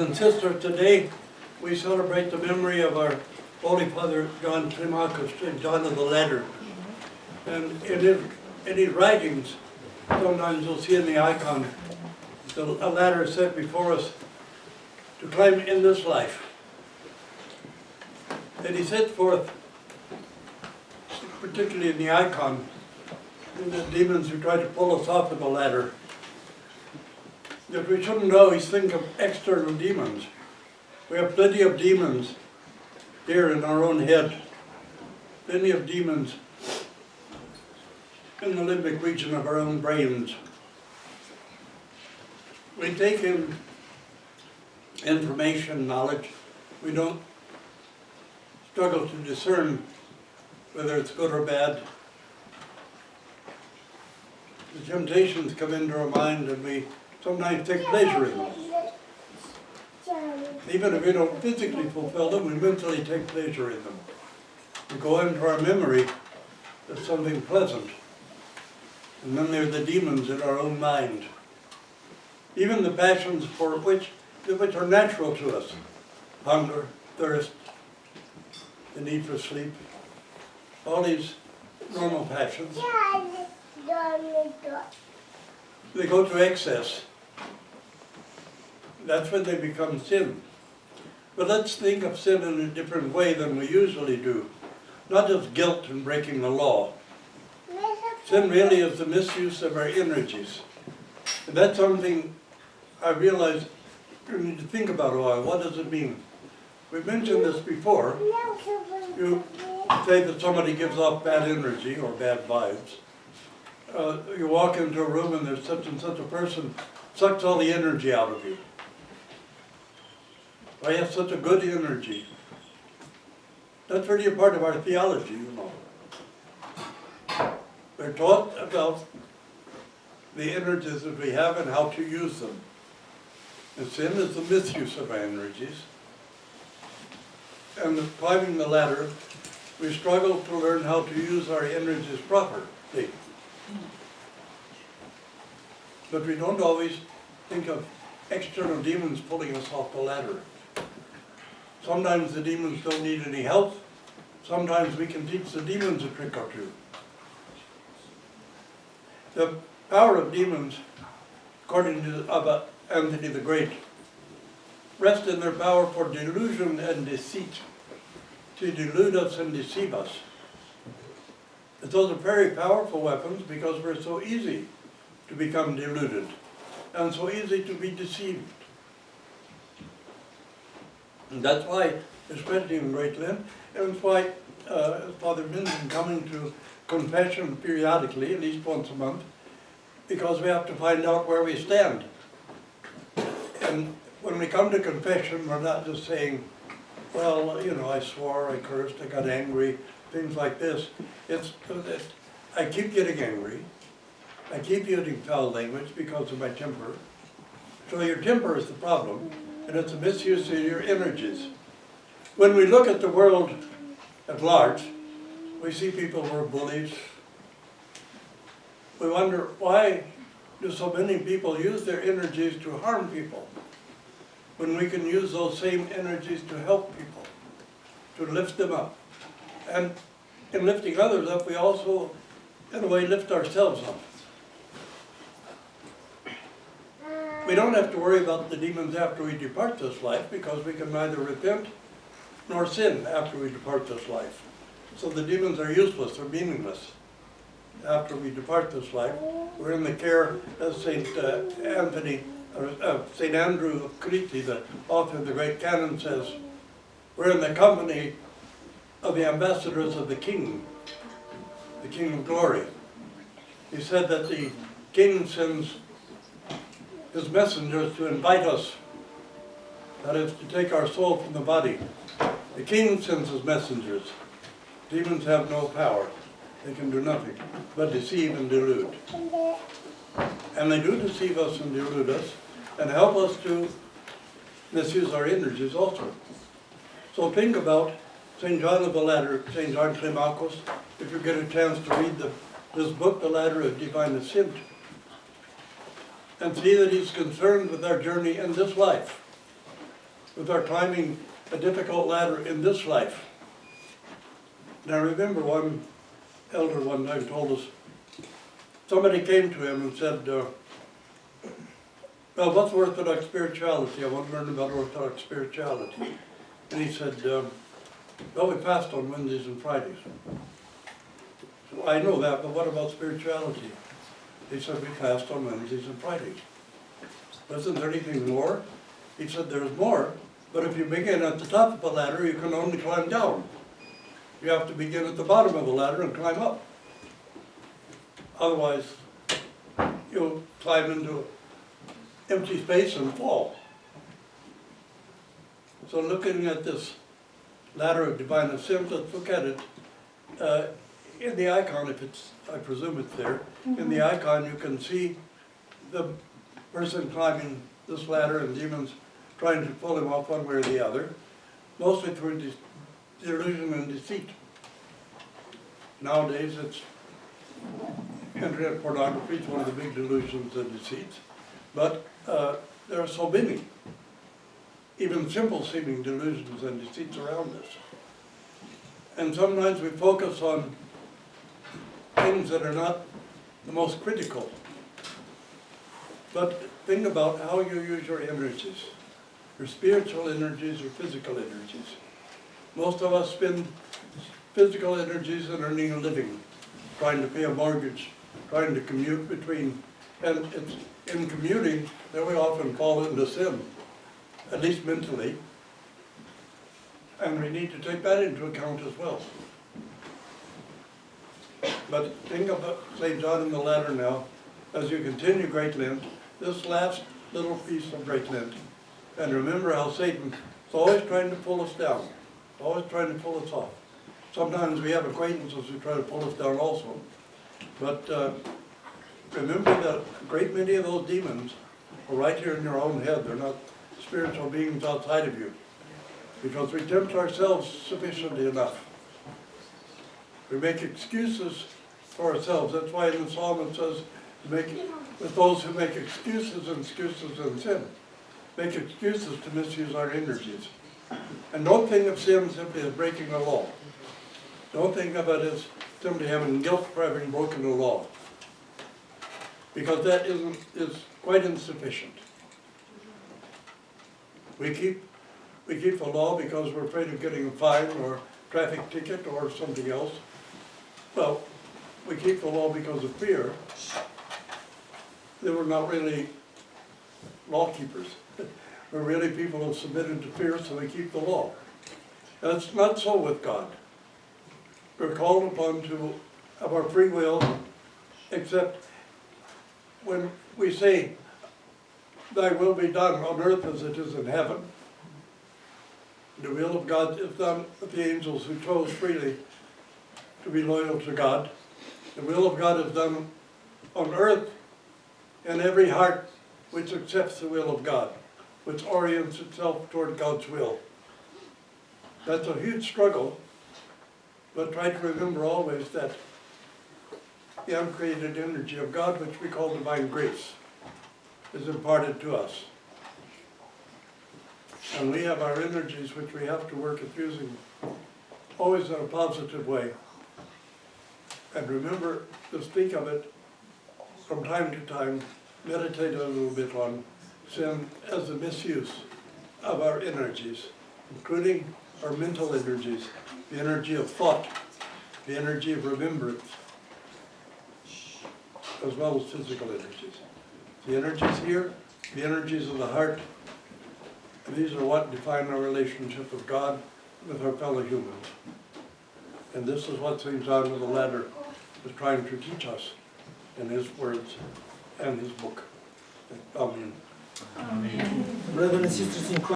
And sisters, today we celebrate the memory of our Holy Father John Climacos, St. John of the Letter. And in his writings, sometimes you'll see in the icon, a ladder set before us to climb in this life. And he set forth, particularly in the icon, in the demons who try to pull us off of the ladder, that we shouldn't always think of external demons. We have plenty of demons here in our own head, plenty of demons in the limbic region of our own brains. We take in information, knowledge. We don't struggle to discern whether it's good or bad. The temptations come into our mind and we sometimes take pleasure in them. Even if we don't physically fulfill them, we mentally take pleasure in them. We go into our memory as something pleasant. And then there are the demons in our own mind. Even the passions for which are natural to us. Hunger, thirst, the need for sleep. All these normal passions. They go to excess. That's when they become sin. But let's think of sin in a different way than we usually do. Not just guilt and breaking the law. Sin really is the misuse of our energies. And that's something I realize we need to think about a while. What does it mean? We've mentioned this before. You say that somebody gives off bad energy or bad vibes. You walk into a room and there's such and such a person, sucks all the energy out of you. I have such a good energy. That's really a part of our theology, you know. We're taught about the energies that we have and how to use them. And sin is the misuse of our energies. And climbing the ladder, we struggle to learn how to use our energies properly. But we don't always think of external demons pulling us off the ladder. Sometimes the demons don't need any help. Sometimes we can teach the demons a trick or two. The power of demons, according to Anthony the Great, rests in their power for delusion and deceit, to delude us and deceive us. But those are very powerful weapons because we're so easy to become deluded and so easy to be deceived. And that's why, especially in Great Lent, and it's why Father Minton coming to confession periodically, at least once a month, because we have to find out where we stand. And when we come to confession, we're not just saying, well, you know, I swore, I cursed, I got angry, things like this. I keep getting angry. I keep using foul language because of my temper. So your temper is the problem, and it's a misuse of your energies. When we look at the world at large, we see people who are bullies. We wonder, why do so many people use their energies to harm people, when we can use those same energies to help people, to lift them up? And in lifting others up, we also, in a way, lift ourselves up. We don't have to worry about the demons after we depart this life because we can neither repent nor sin after we depart this life. So the demons are useless, they're meaningless after we depart this life. We're in the care of St. Andrew of Crete, the author of the great canon, says, we're in the company of the ambassadors of the King of Glory. He said that the King sends his messengers to invite us, that is, to take our soul from the body. The King sends his messengers. Demons have no power. They can do nothing but deceive and delude. And they do deceive us and delude us, and help us to misuse our energies also. So think about St. John of the Ladder, St. John Climacos, if you get a chance to read this book, The Ladder of Divine Ascent, and see that he's concerned with our journey in this life. with our climbing a difficult ladder in this life. And I remember one elder one time told us, somebody came to him and said, well, what's Orthodox spirituality? I want to learn about Orthodox spirituality. And he said, well, we fast on Wednesdays and Fridays. So I know that, but what about spirituality? He said, we fast on Wednesdays and Fridays. Isn't there anything more? He said, there's more, but if you begin at the top of the ladder, you can only climb down. You have to begin at the bottom of the ladder and climb up. Otherwise, you'll climb into empty space and fall. So looking at this ladder of divine ascent, let's look at it. In the icon, if it's, I presume it's there, in the icon you can see the person climbing this ladder and demons trying to pull him off one way or the other, mostly through delusion and deceit. Nowadays it's internet pornography is one of the big delusions and deceits, but there are so many, even simple seeming delusions and deceits around us. And sometimes we focus on things that are not the most critical. But think about how you use your energies, your spiritual energies or physical energies. Most of us spend physical energies in earning a living, trying to pay a mortgage, trying to commute between, and it's in commuting that we often fall into sin, at least mentally. And we need to take that into account as well. But think about St. John in the ladder now, as you continue Great Lent, this last little piece of Great Lent. And remember how Satan is always trying to pull us down, always trying to pull us off. Sometimes we have acquaintances who try to pull us down also. But remember that a great many of those demons are right here in your own head. They're not spiritual beings outside of you. Because we tempt ourselves sufficiently enough. We make excuses for ourselves. That's why in the Psalm it says, with those who make excuses and sin, make excuses to misuse our energies. And don't think of sin simply as breaking a law. Don't think of it as simply having guilt for having broken the law. Because that is quite insufficient. We keep the law because we're afraid of getting a fine or a traffic ticket or something else. Well, we keep the law because of fear. They were not really law keepers. We're really people who submitted to fear, so we keep the law. That's not so with God. We're called upon to have our free will, except when we say, thy will be done on earth as it is in heaven. The will of God is done with the angels who chose freely to be loyal to God. The will of God is done on earth in every heart which accepts the will of God, which orients itself toward God's will. That's a huge struggle, but try to remember always that the uncreated energy of God, which we call divine grace, is imparted to us. And we have our energies which we have to work at using always in a positive way. And remember to speak of it from time to time, meditate a little bit on sin as a misuse of our energies, including our mental energies, the energy of thought, the energy of remembrance, as well as physical energies. The energies here, the energies of the heart, these are what define our relationship with God, with our fellow humans. And this is what St. John of the Ladder is trying to teach us in his words and his book. Amen. Amen. Brothers and sisters in Christ.